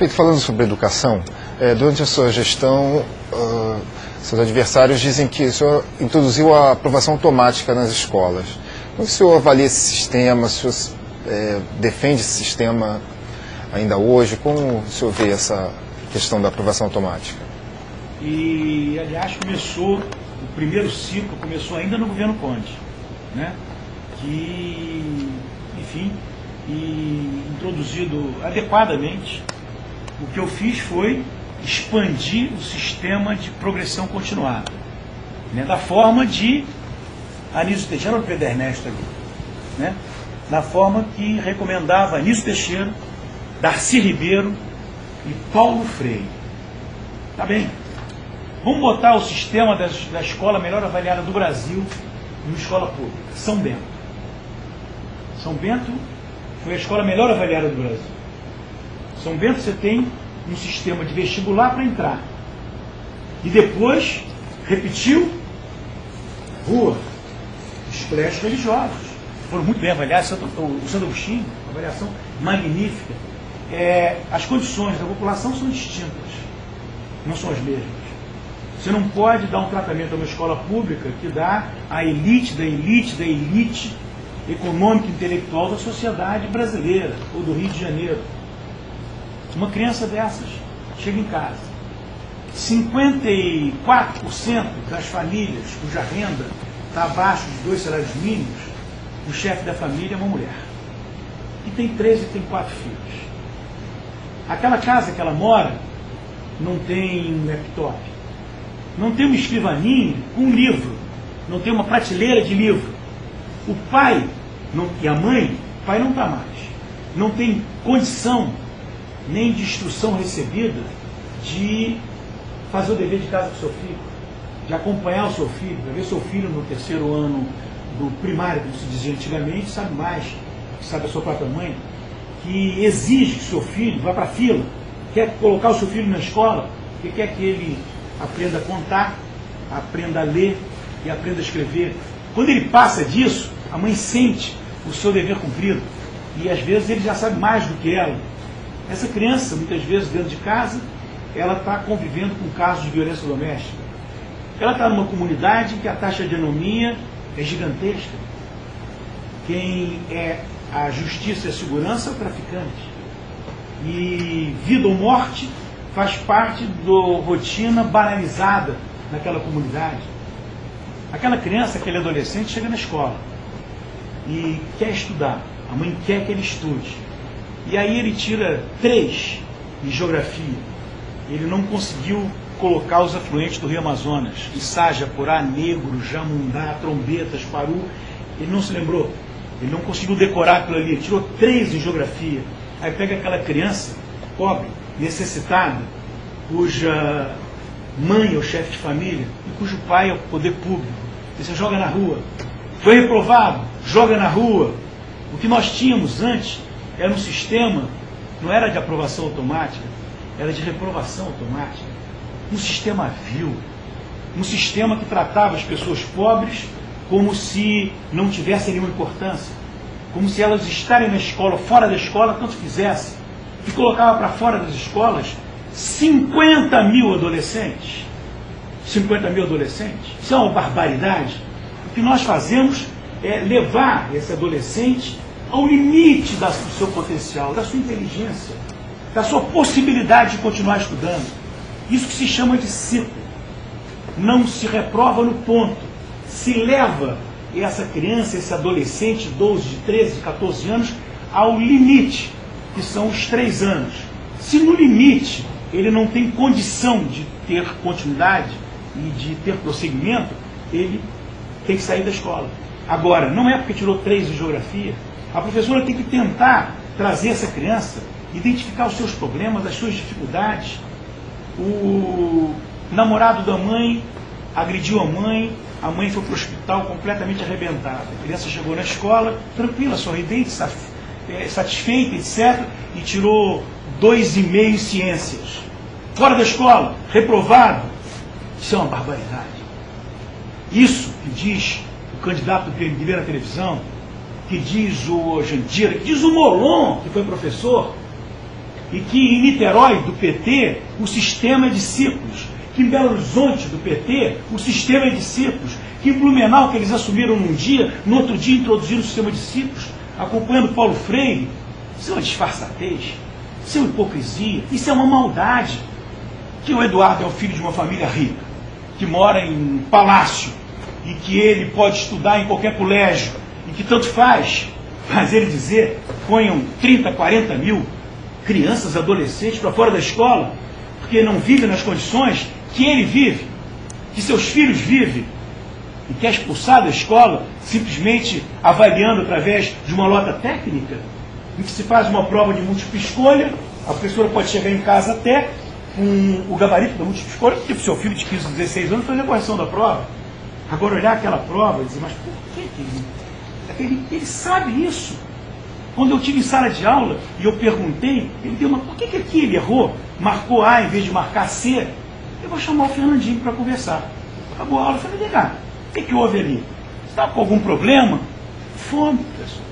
Prefeito, falando sobre educação, durante a sua gestão, seus adversários dizem que o senhor introduziu a aprovação automática nas escolas. Como o senhor avalia esse sistema? O senhor defende esse sistema ainda hoje? Como o senhor vê essa questão da aprovação automática? E, aliás, o primeiro ciclo começou ainda no governo Conde, né? Que, enfim, introduzido adequadamente, o que eu fiz foi expandir o sistema de progressão continuada, né? Da forma de Anísio Teixeira, o Pedro Ernesto ali, né? Da forma que recomendava Anísio Teixeira, Darcy Ribeiro e Paulo Freire. Tá bem? Vamos botar o sistema da escola melhor avaliada do Brasil numa escola pública, São Bento. São Bento foi a escola melhor avaliada do Brasil. São Bento você tem um sistema de vestibular para entrar. E depois, repetiu, rua, os colégios religiosos. Foram muito bem avaliados, o Santo Agostinho, uma avaliação magnífica. As condições da população são distintas, não são as mesmas. Você não pode dar um tratamento a uma escola pública que dá a elite da elite da elite econômica e intelectual da sociedade brasileira ou do Rio de Janeiro. Uma criança dessas chega em casa, 54% das famílias cuja renda está abaixo de 2 salários mínimos, o chefe da família é uma mulher, que tem 3 e tem 4 filhos. Aquela casa que ela mora não tem um laptop, não tem uma escrivaninha com um livro, não tem uma prateleira de livro. O pai e a mãe, o pai não está mais, não tem condição nem de instrução recebida de fazer o dever de casa com o seu filho, de acompanhar o seu filho, para ver seu filho no 3º ano do primário, como se dizia antigamente, sabe mais, que sabe a sua própria mãe, que exige que o seu filho vá para a fila, quer colocar o seu filho na escola, porque quer que ele aprenda a contar, aprenda a ler e aprenda a escrever. Quando ele passa disso, a mãe sente o seu dever cumprido e às vezes ele já sabe mais do que ela. Essa criança, muitas vezes dentro de casa, ela está convivendo com casos de violência doméstica. Ela está numa comunidade que a taxa de anomia é gigantesca. Quem é a justiça e a segurança é o traficante. E vida ou morte faz parte da rotina banalizada naquela comunidade. Aquela criança, aquele adolescente chega na escola e quer estudar. A mãe quer que ele estude. E aí ele tira 3 em geografia. Ele não conseguiu colocar os afluentes do Rio Amazonas. Issaja, Porá, Negro, Jamundá, Trombetas, Paru. Ele não se lembrou. Ele não conseguiu decorar aquilo ali. Ele tirou 3 em geografia. Aí pega aquela criança pobre, necessitada, cuja mãe é o chefe de família e cujo pai é o poder público. E você joga na rua. Foi reprovado, joga na rua. O que nós tínhamos antes era um sistema, não era de aprovação automática, era de reprovação automática. Um sistema vil, um sistema que tratava as pessoas pobres como se não tivessem nenhuma importância, como se elas estarem na escola, fora da escola, tanto fizessem, e colocava para fora das escolas 50 mil adolescentes. 50 mil adolescentes. Isso é uma barbaridade. O que nós fazemos é levar esse adolescente ao limite do seu potencial, da sua inteligência, da sua possibilidade de continuar estudando. Isso que se chama de ciclo. Não se reprova no ponto. Se leva essa criança, esse adolescente, 12, de 13, de 14 anos, ao limite, que são os 3 anos. Se no limite ele não tem condição de ter continuidade e de ter prosseguimento, ele tem que sair da escola. Agora, não é porque tirou 3 em geografia, a professora tem que tentar trazer essa criança, identificar os seus problemas, as suas dificuldades. O namorado da mãe agrediu a mãe foi para o hospital completamente arrebentada. A criança chegou na escola, tranquila, sorridente, satisfeita, etc., e tirou 2,5 em ciências. Fora da escola, reprovado. Isso é uma barbaridade. Isso que diz o candidato do PMDB na televisão, que diz o Jandira, que diz o Molon, que foi professor, e que em Niterói, do PT, o sistema é de ciclos, que em Belo Horizonte, do PT, o sistema é de ciclos, que em Blumenau, que eles assumiram num dia, no outro dia introduziram o sistema de ciclos, acompanhando Paulo Freire. Isso é uma disfarçatez, isso é uma hipocrisia, isso é uma maldade. Que o Eduardo é o filho de uma família rica, que mora em um palácio, e que ele pode estudar em qualquer colégio, e que tanto faz ele dizer, ponham 30, 40 mil crianças, adolescentes para fora da escola, porque não vivem nas condições que ele vive, que seus filhos vivem, e quer expulsar da escola, simplesmente avaliando através de uma nota técnica, em que se faz uma prova de múltipla escolha, a professora pode chegar em casa até com o gabarito da múltipla escolha, porque o seu filho de 15, 16 anos fazer a correção da prova. Agora olhar aquela prova e dizer, mas por que ele sabe isso? Quando eu tive em sala de aula e eu perguntei, ele deu, mas por que aqui ele errou? Marcou A em vez de marcar C? Eu vou chamar o Fernandinho para conversar. Acabou a aula, eu falei, vem cá, o que houve ali? Você estava com algum problema? Fome, pessoal.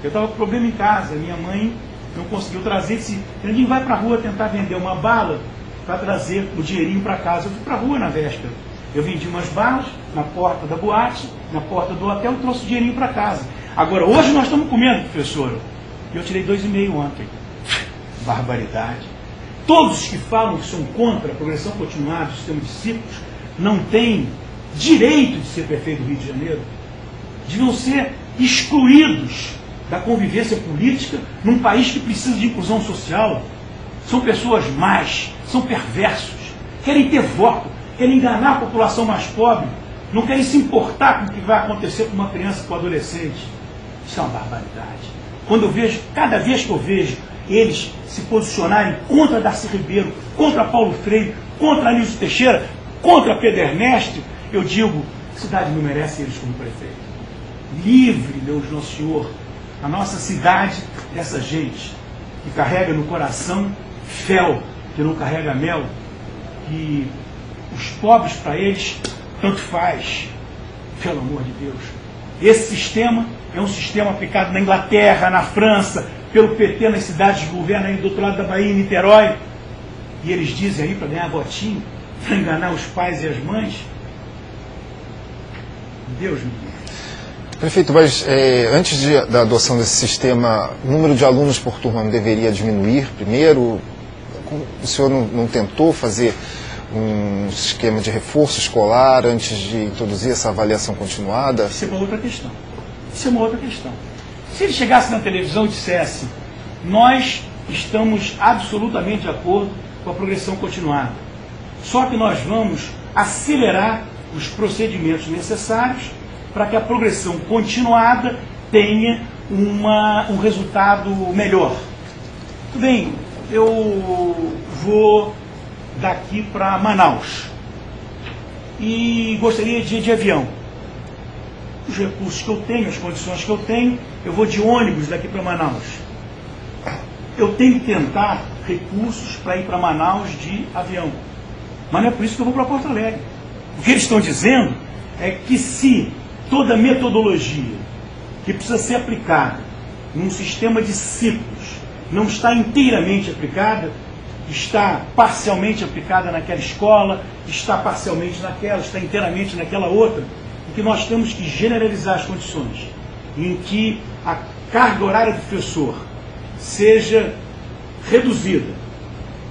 Eu estava com problema em casa, minha mãe não conseguiu trazer, disse, Fernandinho, vai para a rua tentar vender uma bala para trazer o dinheirinho para casa. Eu fui para a rua na véspera. Eu vendi umas balas na porta da boate, na porta do hotel e trouxe o dinheirinho para casa. Agora, hoje nós estamos comendo, professora. E eu tirei 2,5 ontem. Barbaridade. Todos os que falam que são contra a progressão continuada do sistema de ciclos não têm direito de ser prefeito do Rio de Janeiro. Deviam ser excluídos da convivência política num país que precisa de inclusão social. São pessoas más, são perversos, querem ter voto, querem enganar a população mais pobre, não querem se importar com o que vai acontecer com uma criança, com um adolescente. Isso é uma barbaridade. Quando eu vejo, cada vez que eu vejo eles se posicionarem contra Darcy Ribeiro, contra Paulo Freire, contra Anísio Teixeira, contra Pedro Ernesto, eu digo, a cidade não merece eles como prefeito. Livre, Deus Nosso Senhor, a nossa cidade dessa gente que carrega no coração fel, que não carrega mel, que os pobres para eles tanto faz, pelo amor de Deus. Esse sistema é um sistema aplicado na Inglaterra, na França, pelo PT nas cidades de governo aí do outro lado da Bahia, em Niterói. E eles dizem aí para ganhar votinho, para enganar os pais e as mães. Deus me livre. Prefeito, mas antes da adoção desse sistema, o número de alunos por turma não deveria diminuir primeiro? O senhor não tentou fazer um esquema de reforço escolar antes de introduzir essa avaliação continuada? Isso é uma outra questão. Isso é uma outra questão. Se ele chegasse na televisão e dissesse, nós estamos absolutamente de acordo com a progressão continuada, só que nós vamos acelerar os procedimentos necessários para que a progressão continuada tenha um resultado melhor. Tudo bem, eu vou daqui para Manaus e gostaria de ir de avião. Os recursos que eu tenho, as condições que eu tenho, eu vou de ônibus daqui para Manaus. Eu tenho que tentar recursos para ir para Manaus de avião. Mas não é por isso que eu vou para Porto Alegre. O que eles estão dizendo é que se toda metodologia que precisa ser aplicada num sistema de ciclos não está inteiramente aplicada, está parcialmente aplicada naquela escola, está parcialmente naquela, está inteiramente naquela outra, e que nós temos que generalizar as condições em que a carga horária do professor seja reduzida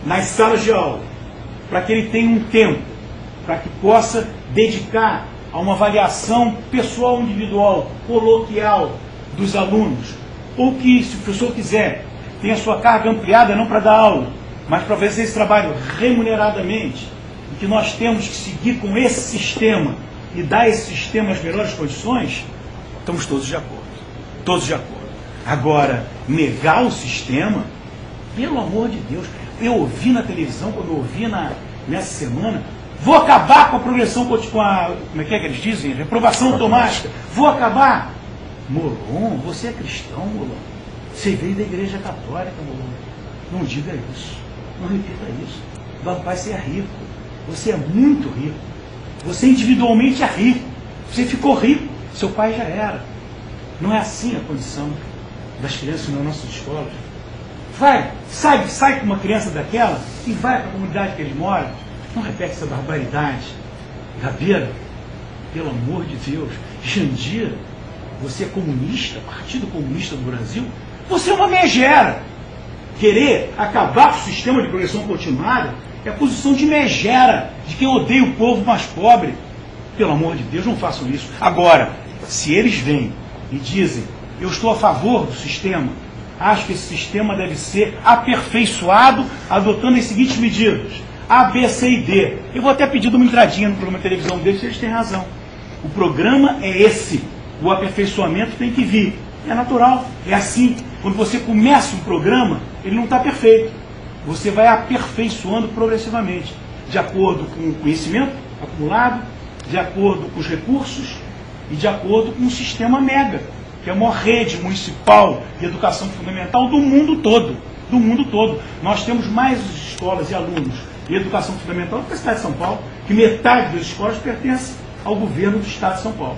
nas salas de aula, para que ele tenha um tempo, para que possa dedicar a uma avaliação pessoal, individual, coloquial dos alunos, ou que, se o professor quiser, tenha a sua carga ampliada, não para dar aula, mas para fazer esse trabalho remuneradamente, e que nós temos que seguir com esse sistema e dar a esse sistema as melhores condições, estamos todos de acordo. Todos de acordo. Agora, negar o sistema, pelo amor de Deus, eu ouvi na televisão, quando eu ouvi nessa semana, vou acabar com a progressão, com a, como é que eles dizem? Reprovação automática. Vou acabar. Molon, você é cristão, Molon. Você veio da igreja católica, Molon. Não diga isso. Não repita isso. Papai, você é rico. Você é muito rico. Você individualmente é rico. Você ficou rico. Seu pai já era. Não é assim a condição das crianças nas nossas escolas. sai com uma criança daquela e vai para a comunidade que eles moram. Não repete essa barbaridade. Gabeira, pelo amor de Deus. Jandira, você é comunista, Partido Comunista do Brasil? Você é uma megera. Querer acabar com o sistema de progressão continuada é a posição de megera, de quem odeia o povo mais pobre. Pelo amor de Deus, não façam isso. Agora, se eles vêm e dizem, eu estou a favor do sistema, acho que esse sistema deve ser aperfeiçoado adotando as seguintes medidas: A, B, C e D. Eu vou até pedir uma entradinha no programa de televisão deles, se eles têm razão. O programa é esse. O aperfeiçoamento tem que vir. É natural, é assim. Quando você começa um programa, ele não está perfeito. Você vai aperfeiçoando progressivamente, de acordo com o conhecimento acumulado, de acordo com os recursos e de acordo com o sistema MEGA, que é a maior rede municipal de educação fundamental do mundo todo. Do mundo todo. Nós temos mais escolas e alunos de educação fundamental do que a cidade de São Paulo, que metade das escolas pertence ao governo do estado de São Paulo.